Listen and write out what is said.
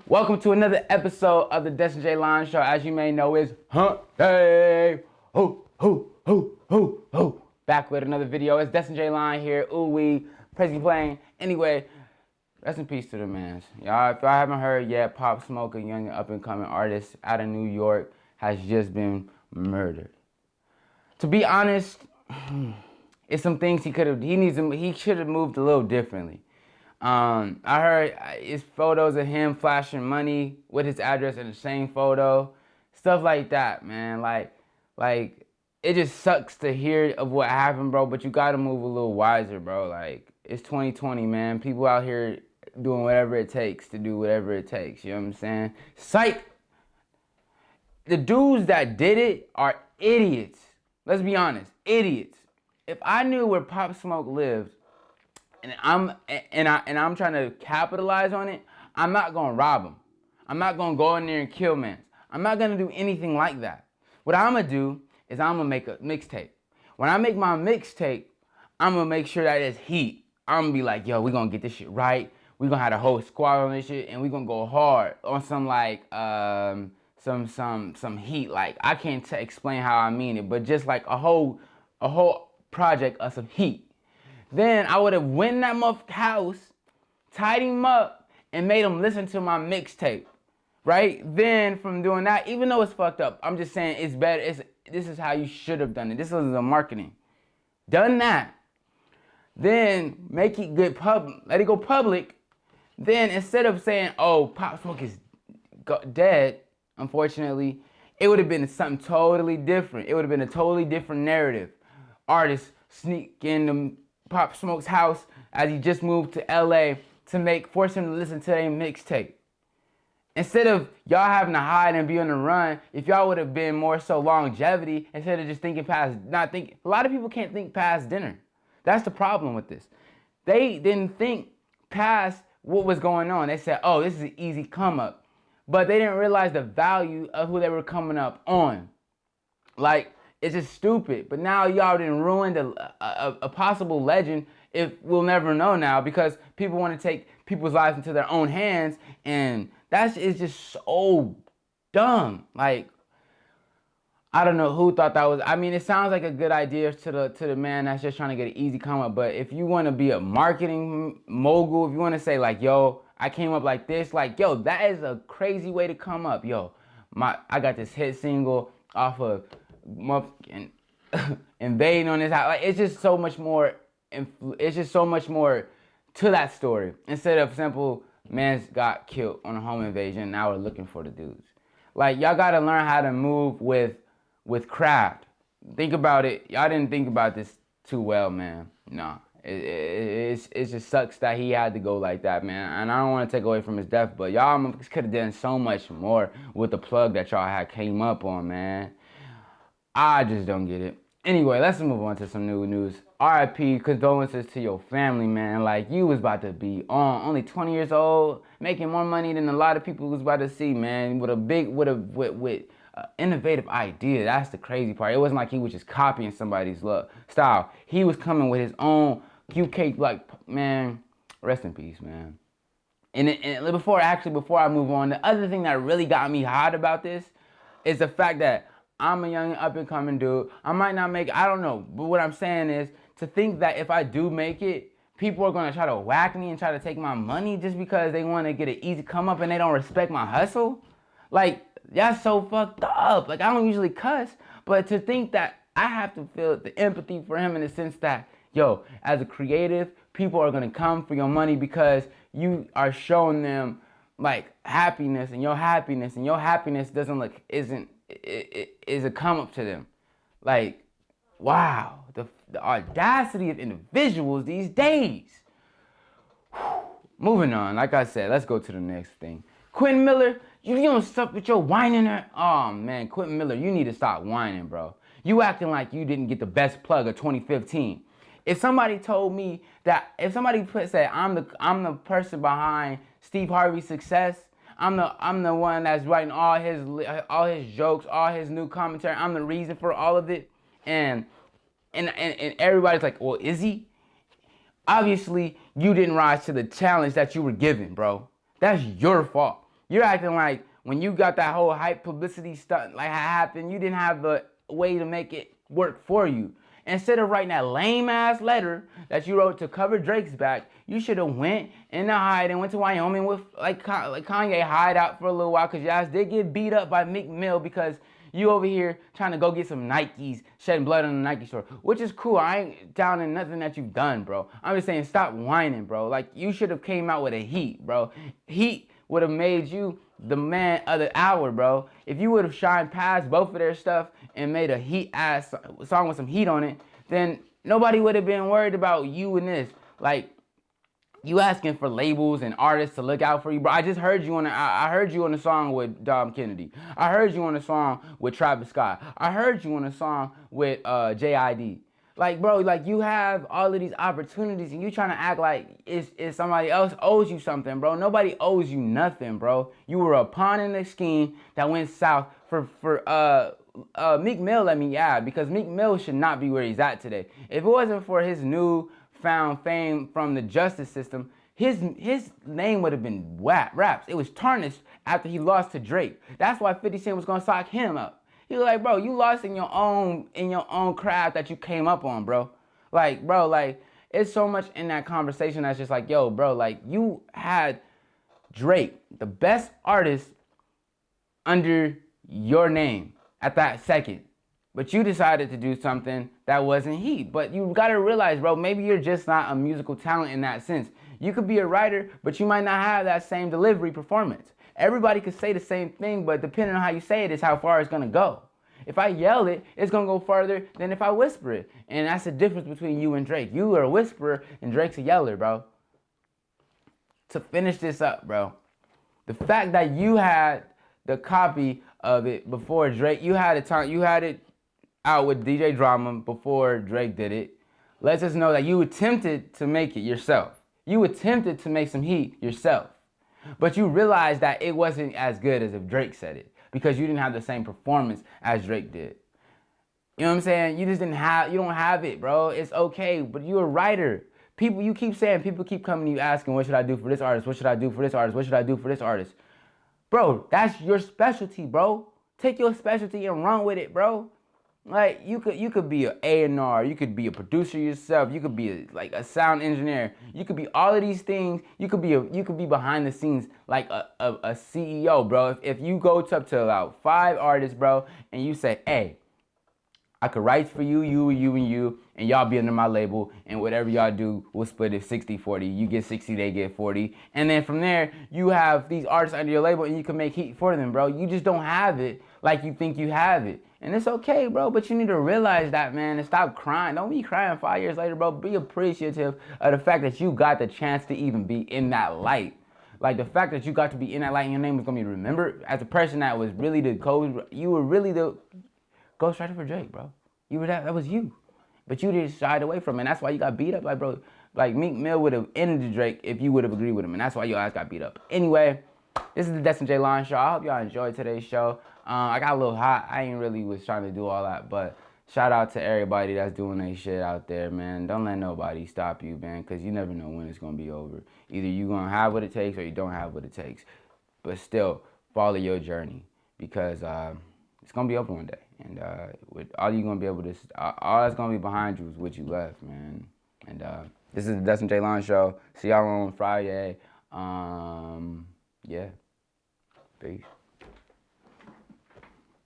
Welcome to another episode of the Destin J. Line Show. As you may know, is Hump Day. Ho. Back with another video. It's Destin J. Line here. Ooh wee. Crazy playing. Anyway, rest in peace to the mans. Y'all, if y'all haven't heard yet, Pop Smoke, a young up and coming artist out of New York, has just been murdered. To be honest, it's some things he should have moved a little differently. I heard it's photos of him flashing money with his address in the same photo, stuff like that, man. Like it just sucks to hear of what happened, bro. But you gotta move a little wiser, bro. Like it's 2020, man. People out here doing whatever it takes to do whatever it takes. You know what I'm saying? Psych. The dudes that did it are idiots. Let's be honest, idiots. If I knew where Pop Smoke lived, and I'm trying to capitalize on it, I'm not gonna rob him. I'm not gonna go in there and kill man. I'm not gonna do anything like that. What I'm gonna do is I'm gonna make a mixtape. When I make my mixtape, I'm gonna make sure that it's heat. I'm gonna be like, yo, we gonna get this shit right. We gonna have the whole squad on this shit, and we gonna go hard on some like some heat. Like I can't explain how I mean it, but just like a whole project of some heat. Then I would have went in that motherfucker's house, tied him up, and made him listen to my mixtape, right? Then from doing that, even though it's fucked up, I'm just saying it's better. This is how you should have done it. This was the marketing. Done that. Then make it good public. Let it go public. Then instead of saying, "Oh, Pop Smoke is dead," unfortunately, it would have been something totally different. It would have been a totally different narrative. Artists sneak in Pop Smoke's house as he just moved to LA to force him to listen to their mixtape. Instead of y'all having to hide and be on the run, if y'all would have been more so longevity, instead of just thinking past, not thinking, a lot of people can't think past dinner. That's the problem with this. They didn't think past what was going on. They said, oh, this is an easy come up. But they didn't realize the value of who they were coming up on. Like, it's just stupid. But now y'all done ruined a possible legend. If we'll never know now, because people want to take people's lives into their own hands, and that is just so dumb. Like, I don't know who thought that was. I mean, it sounds like a good idea to the man that's just trying to get an easy come up. But if you want to be a marketing mogul, if you want to say like, yo, I came up like this, like, yo, that is a crazy way to come up. Yo, I got this hit single off of motherfucking invading on this house. Like, it's just so much more. It's just so much more to that story instead of simple man's got killed on a home invasion. Now we're looking for the dudes. Like, y'all gotta learn how to move with craft. Think about it. Y'all didn't think about this too well, man. No, it just sucks that he had to go like that, man. And I don't want to take away from his death, but y'all could have done so much more with the plug that y'all had came up on, man. I just don't get it. Anyway, let's move on to some new news. R.I.P. Condolences to your family, man. Like, you was about to be on, only 20 years old, making more money than a lot of people was about to see, man. With innovative idea. That's the crazy part. It wasn't like he was just copying somebody's style. He was coming with his own UK, like, man. Rest in peace, man. And before I move on, the other thing that really got me hot about this is the fact that I'm a young up-and-coming dude. I might not make it, I don't know. But what I'm saying is, to think that if I do make it, people are going to try to whack me and try to take my money just because they want to get an easy come-up and they don't respect my hustle? Like, that's so fucked up. Like, I don't usually cuss, but to think that I have to feel the empathy for him in the sense that, yo, as a creative, people are going to come for your money because you are showing them, like, happiness, and your happiness is a come up to them. Like, wow, the audacity of individuals these days. Moving on, like I said, let's go to the next thing. Quentin Miller, you don't stop with your whining there. Oh man, Quentin Miller, you need to stop whining, bro. You acting like you didn't get the best plug of 2015. If somebody told me that, if somebody said I'm the person behind Steve Harvey's success, I'm the one that's writing all his jokes, all his new commentary. I'm the reason for all of it, and everybody's like, well, is he? Obviously, you didn't rise to the challenge that you were given, bro. That's your fault. You're acting like when you got that whole hype publicity stunt like happened, you didn't have a way to make it work for you. Instead of writing that lame ass letter that you wrote to cover Drake's back, you should have went in the hide and went to Wyoming with like Kanye hide out for a little while, because your ass did get beat up by Meek Mill because you over here trying to go get some Nikes, shedding blood on the Nike store, which is cool. I ain't down in nothing that you've done, bro. I'm just saying, stop whining, bro. Like, you should have came out with a heat, bro. Heat would have made you the man of the hour, bro. If you would have shined past both of their stuff and made a heat ass song with some heat on it, then nobody would have been worried about you and this. Like, you asking for labels and artists to look out for you, bro. I just heard you on I heard you on a song with Dom Kennedy. I heard you on a song with Travis Scott. I heard you on a song with JID. Like, bro, like, you have all of these opportunities and you trying to act like it's somebody else owes you something, bro. Nobody owes you nothing, bro. You were a pawn in the scheme that went south for Meek Mill. Let me add, because Meek Mill should not be where he's at today. If it wasn't for his new found fame from the justice system, his name would have been raps. It was tarnished after he lost to Drake. That's why 50 Cent was gonna sock him up. He was like, bro, you lost in your own craft that you came up on, bro. Like, bro, like, it's so much in that conversation that's just like, yo, bro, like, you had Drake, the best artist, under your name at that second. But you decided to do something that wasn't he. But you gotta realize, bro, maybe you're just not a musical talent in that sense. You could be a writer, but you might not have that same delivery performance. Everybody could say the same thing, but depending on how you say it is how far it's gonna go. If I yell it, it's gonna go farther than if I whisper it. And that's the difference between you and Drake. You are a whisperer and Drake's a yeller, bro. To finish this up, bro, the fact that you had the copy of it before Drake, you had it out with DJ Drama before Drake did it, lets us know that you attempted to make it yourself. You attempted to make some heat yourself. But you realized that it wasn't as good as if Drake said it, because you didn't have the same performance as Drake did. You know what I'm saying? You don't have it, bro. It's okay, but you're a writer. You keep saying, people keep coming to you asking, what should I do for this artist? What should I do for this artist? What should I do for this artist? Bro, that's your specialty, bro. Take your specialty and run with it, bro. Like, you could be an A&R, you could be a producer yourself, you could be a sound engineer, you could be all of these things. You could be behind the scenes like a CEO, bro. If you go up to about 5 artists, bro, and you say, hey, I could write for you, and y'all be under my label, and whatever y'all do, we'll split it 60-40. You get 60, they get 40. And then from there, you have these artists under your label, and you can make heat for them, bro. You just don't have it like you think you have it. And it's okay, bro, but you need to realize that, man, and stop crying. Don't be crying 5 years later, bro. Be appreciative of the fact that you got the chance to even be in that light. Like, the fact that you got to be in that light and your name was going to be remembered as a person that was really you were really the ghostwriter for Drake, bro. You were that was you. But you just shied away from it, and that's why you got beat up. Like, bro, like, Meek Mill would have ended Drake if you would have agreed with him, and that's why your ass got beat up. Anyway, this is the Destin J. Lon Show. I hope y'all enjoyed today's show. I got a little hot. I ain't really was trying to do all that, but shout out to everybody that's doing their shit out there, man. Don't let nobody stop you, man, because you never know when it's going to be over. Either you're going to have what it takes or you don't have what it takes. But still, follow your journey, because it's going to be over one day. And with all you're going to be able to, all that's going to be behind you is what you left, man. And this is the Destin J. Lon Show. See y'all on Friday. Yeah. Peace.